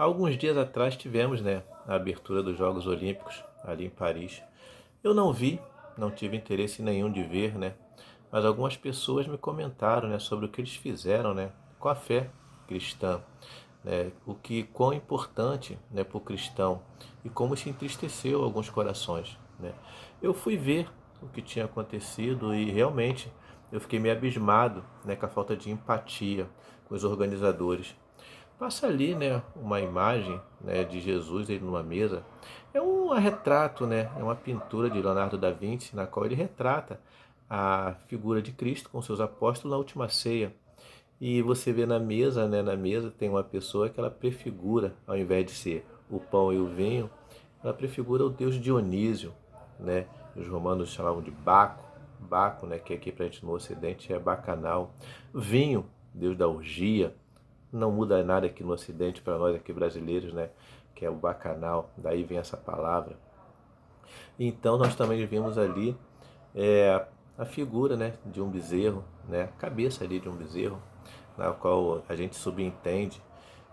Alguns dias atrás tivemos, né, a abertura dos Jogos Olímpicos ali em Paris. Eu não vi, não tive interesse nenhum de ver, né, mas algumas pessoas me comentaram, né, sobre o que eles fizeram, né, com a fé cristã, né, o que quão importante, né, para o cristão e como isso entristeceu alguns corações, né. Eu fui ver o que tinha acontecido e realmente eu fiquei meio abismado, né, com a falta de empatia com os organizadores. Passa ali, né, uma imagem, né, de Jesus ele numa mesa. É um retrato, né, é uma pintura de Leonardo da Vinci na qual ele retrata a figura de Cristo com seus apóstolos na última ceia. E você vê na mesa, né, na mesa tem uma pessoa que ela prefigura, ao invés de ser o pão e o vinho, ela prefigura o deus Dionísio, né? Os romanos chamavam de Baco, Baco, né, que aqui pra gente no ocidente é bacanal. Vinho, deus da orgia, não muda nada aqui no Ocidente para nós aqui brasileiros, né? Que é o bacanal, daí vem essa palavra. Então nós também vimos ali a figura, né, de um bezerro, né? A cabeça ali de um bezerro, na qual a gente subentende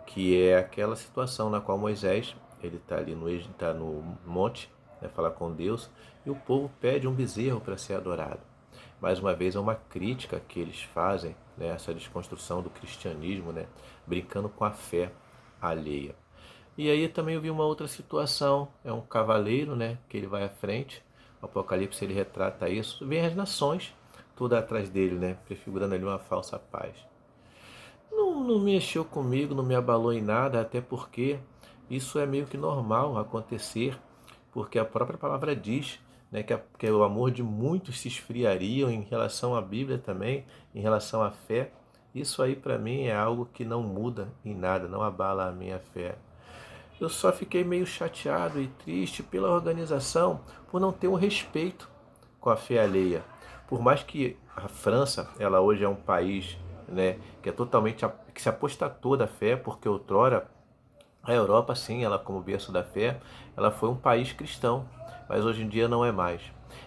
que é aquela situação na qual Moisés ele está ali tá no monte, né, falar com Deus, e o povo pede um bezerro para ser adorado. Mais uma vez é uma crítica que eles fazem, né, essa desconstrução do cristianismo, né, brincando com a fé alheia. E aí também eu vi uma outra situação, é um cavaleiro, né, que ele vai à frente, o Apocalipse ele retrata isso, vem as nações tudo atrás dele, né, prefigurando ali uma falsa paz. Não mexeu comigo, não me abalou em nada, até porque isso é meio que normal acontecer, porque a própria palavra diz, né, que o amor de muitos se esfriaria em relação à Bíblia também, em relação à fé. Isso aí para mim é algo que não muda em nada, não abala a minha fé. Eu só fiquei meio chateado e triste pela organização por não ter um respeito com a fé alheia. Por mais que a França, ela hoje é um país, né, que é totalmente que se apostatou da fé, porque outrora a Europa, sim, ela como berço da fé, ela foi um país cristão, mas hoje em dia não é mais.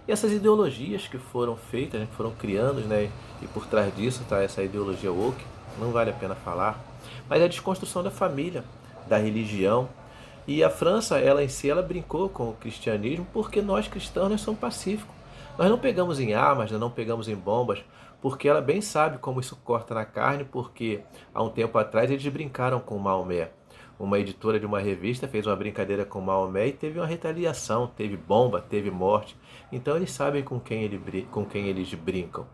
E essas ideologias que foram feitas, né, que foram criando, né, e por trás disso está essa ideologia woke, não vale a pena falar, mas é a desconstrução da família, da religião. E a França, ela em si, ela brincou com o cristianismo porque nós cristãos nós somos pacíficos. Nós não pegamos em armas, não pegamos em bombas, porque ela bem sabe como isso corta na carne, porque há um tempo atrás eles brincaram com Maomé. Uma editora de uma revista fez uma brincadeira com Maomé e teve uma retaliação, teve bomba, teve morte. Então eles sabem com quem eles brincam.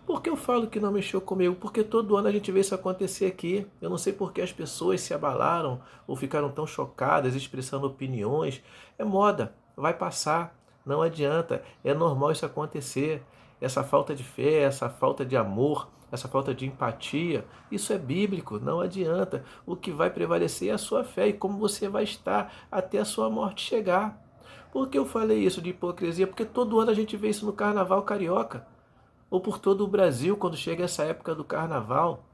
Por que eu falo que não mexeu comigo? Porque todo ano a gente vê isso acontecer aqui. Eu não sei por que as pessoas se abalaram ou ficaram tão chocadas, expressando opiniões. É moda, vai passar, não adianta. É normal isso acontecer. Essa falta de fé, essa falta de amor, essa falta de empatia, isso é bíblico, não adianta. O que vai prevalecer é a sua fé e como você vai estar até a sua morte chegar. Por que eu falei isso de hipocrisia? Porque todo ano a gente vê isso no carnaval carioca ou por todo o Brasil, quando chega essa época do carnaval.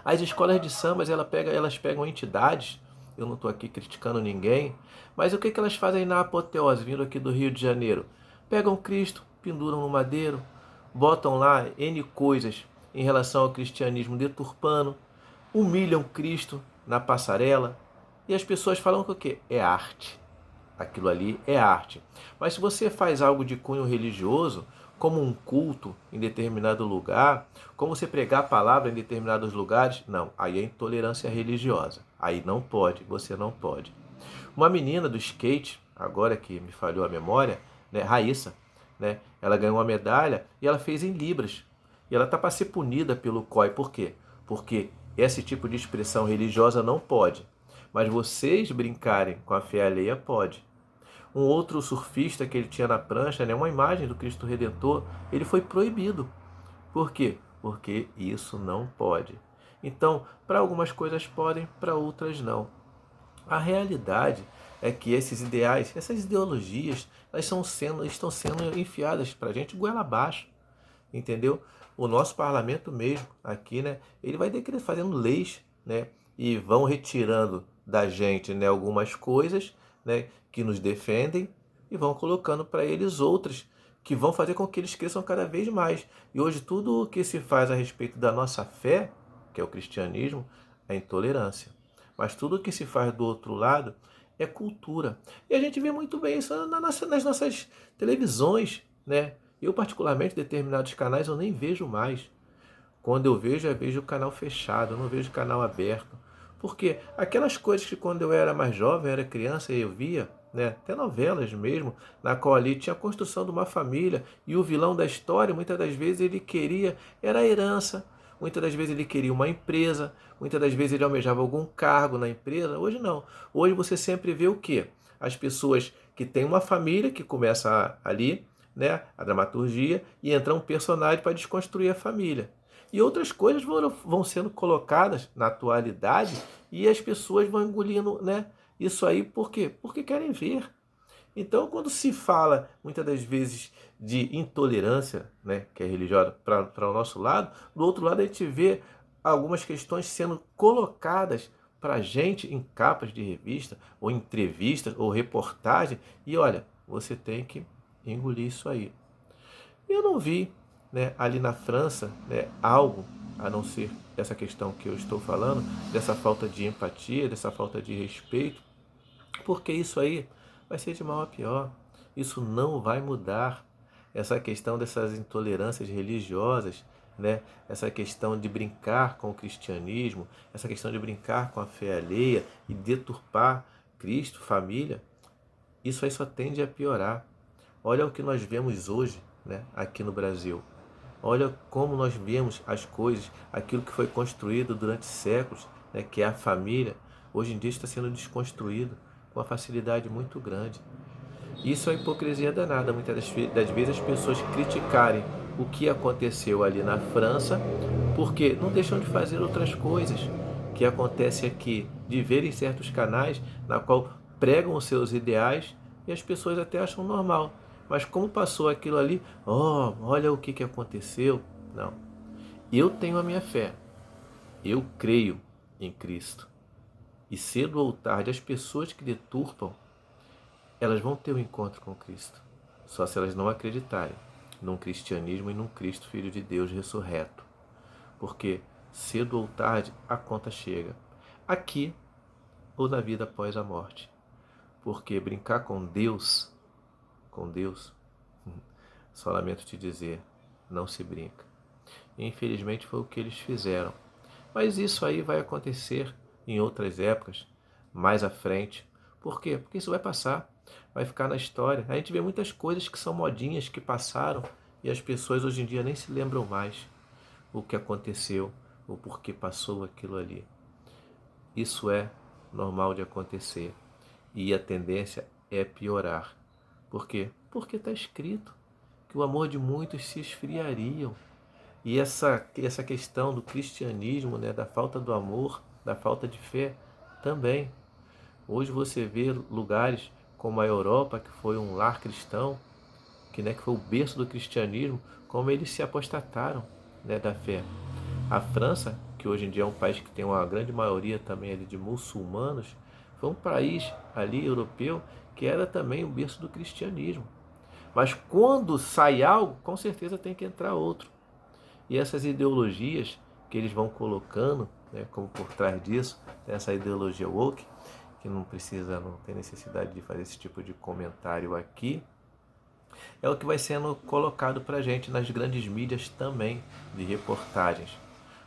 As escolas de sambas elas pegam entidades, eu não estou aqui criticando ninguém, mas o que, que elas fazem na apoteose, vindo aqui do Rio de Janeiro? Pegam Cristo, penduram no madeiro, botam lá N coisas em relação ao cristianismo deturpando, humilham Cristo na passarela, e as pessoas falam que o quê? É arte. Aquilo ali é arte. Mas se você faz algo de cunho religioso, como um culto em determinado lugar, como você pregar a palavra em determinados lugares, não, aí é intolerância religiosa. Aí não pode, você não pode. Uma menina do skate, agora que me falhou a memória, né, Raíssa, né, ela ganhou uma medalha e ela fez em Libras. E ela está para ser punida pelo COI. Por quê? Porque esse tipo de expressão religiosa não pode. Mas vocês brincarem com a fé alheia pode. Um outro surfista que ele tinha na prancha, né, uma imagem do Cristo Redentor, ele foi proibido. Por quê? Porque isso não pode. Então, para algumas coisas podem, para outras não. A realidade é que esses ideais, essas ideologias, estão sendo enfiadas para a gente goela abaixo, entendeu? O nosso parlamento mesmo, aqui, né, ele vai fazendo leis, né, e vão retirando da gente, né, algumas coisas, né, que nos defendem e vão colocando para eles outras que vão fazer com que eles cresçam cada vez mais. E hoje tudo o que se faz a respeito da nossa fé, que é o cristianismo, é intolerância. mas tudo que se faz do outro lado é cultura. E a gente vê muito bem isso nas nossas televisões, né? Eu, particularmente, determinados canais eu nem vejo mais. Quando eu vejo o canal fechado, eu não vejo o canal aberto. Porque aquelas coisas que quando eu era mais jovem, era criança, eu via, né, até novelas mesmo, na qual ali tinha a construção de uma família e o vilão da história, muitas das vezes ele queria, era a herança, muitas das vezes ele queria uma empresa, muitas das vezes ele almejava algum cargo na empresa. Hoje não. Hoje você sempre vê o quê? As pessoas que têm uma família que começa ali, né, a dramaturgia, e entra um personagem para desconstruir a família. E outras coisas vão sendo colocadas na atualidade e as pessoas vão engolindo, né? Isso aí por quê? Porque querem ver. Então, quando se fala muitas das vezes de intolerância, né, que é religiosa, para o nosso lado, do outro lado a gente vê algumas questões sendo colocadas para a gente em capas de revista, ou entrevistas, ou reportagem, e olha, você tem que engolir isso aí. Eu não vi, né, ali na França, né, algo a não ser essa questão que eu estou falando, dessa falta de empatia, dessa falta de respeito, porque isso aí vai ser de mal a pior. Isso não vai mudar. Essa questão dessas intolerâncias religiosas, né? Essa questão de brincar com o cristianismo, essa questão de brincar com a fé alheia e deturpar Cristo, família, isso aí só tende a piorar. Olha o que nós vemos hoje, né, aqui no Brasil. Olha como nós vemos as coisas, aquilo que foi construído durante séculos, né, que é a família, hoje em dia está sendo desconstruído com uma facilidade muito grande. Isso é hipocrisia danada. Muitas das vezes as pessoas criticarem o que aconteceu ali na França, porque não deixam de fazer outras coisas que acontece aqui, de ver em certos canais na qual pregam os seus ideais e as pessoas até acham normal. Mas como passou aquilo ali, oh, olha o que aconteceu. Não. Eu tenho a minha fé. Eu creio em Cristo. E cedo ou tarde, as pessoas que deturpam, elas vão ter um encontro com Cristo. Só se elas não acreditarem num cristianismo e num Cristo Filho de Deus ressurreto. Porque cedo ou tarde a conta chega. Aqui ou na vida após a morte. Porque brincar com Deus, só lamento te dizer, não se brinca. E, infelizmente foi o que eles fizeram. Mas isso aí vai acontecer em outras épocas, mais à frente. Por quê? Porque isso vai passar, vai ficar na história. A gente vê muitas coisas que são modinhas, que passaram, e as pessoas hoje em dia nem se lembram mais o que aconteceu, o porquê passou aquilo ali. Isso é normal de acontecer. E a tendência é piorar. Por quê? Porque está escrito que o amor de muitos se esfriariam. E essa questão do cristianismo, né, da falta do amor, da falta de fé, também. Hoje você vê lugares como a Europa, que foi um lar cristão, que foi o berço do cristianismo, como eles se apostataram, né, da fé. A França, que hoje em dia é um país que tem uma grande maioria também ali de muçulmanos, foi um país ali europeu que era também o berço do cristianismo. Mas quando sai algo, com certeza tem que entrar outro. E essas ideologias que eles vão colocando, né, como por trás disso, tem essa ideologia woke, que não tem necessidade de fazer esse tipo de comentário aqui, é o que vai sendo colocado para a gente nas grandes mídias também, de reportagens.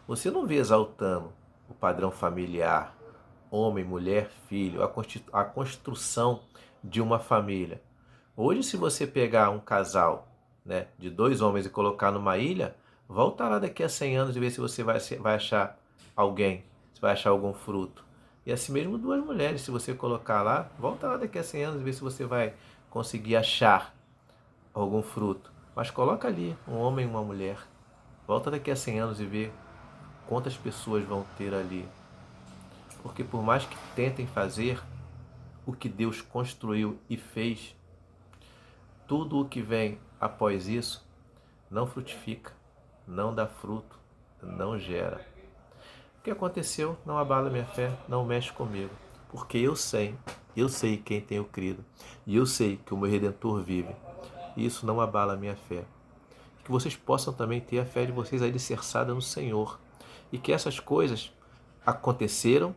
Você não vê exaltando o padrão familiar, homem, mulher, filho, a construção de uma família. Hoje, se você pegar um casal, né, de dois homens e colocar numa ilha, volta lá daqui a 100 anos e ver se você vai achar alguém, se vai achar algum fruto. E assim mesmo duas mulheres, se você colocar lá, volta lá daqui a 100 anos e ver se você vai conseguir achar algum fruto. Mas coloca ali um homem e uma mulher. Volta daqui a 100 anos e vê quantas pessoas vão ter ali. Porque por mais que tentem fazer o que Deus construiu e fez, tudo o que vem após isso não frutifica, não dá fruto, não gera. O que aconteceu não abala minha fé, não mexe comigo. Porque eu sei quem tenho crido. E eu sei que o meu Redentor vive. E isso não abala a minha fé. Que vocês possam também ter a fé de vocês alicerçada no Senhor. E que essas coisas aconteceram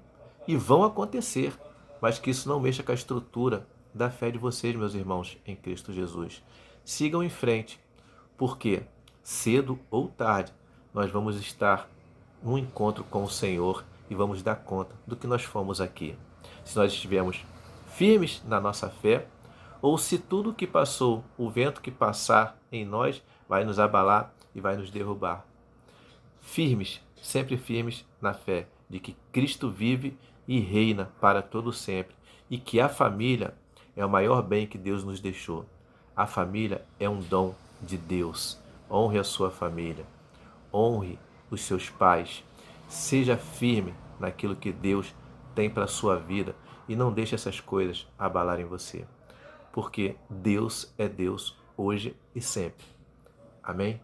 e vão acontecer, mas que isso não mexa com a estrutura da fé de vocês, meus irmãos, em Cristo Jesus. Sigam em frente, porque cedo ou tarde nós vamos estar num encontro com o Senhor e vamos dar conta do que nós fomos aqui. Se nós estivermos firmes na nossa fé, ou se tudo que passou, o vento que passar em nós, vai nos abalar e vai nos derrubar. Firmes, sempre firmes na fé de que Cristo vive e reina para todo sempre e que a família é o maior bem que Deus nos deixou. A família é um dom de Deus. Honre a sua família. Honre os seus pais. Seja firme naquilo que Deus tem para a sua vida e não deixe essas coisas abalarem você. Porque Deus é Deus hoje e sempre. Amém?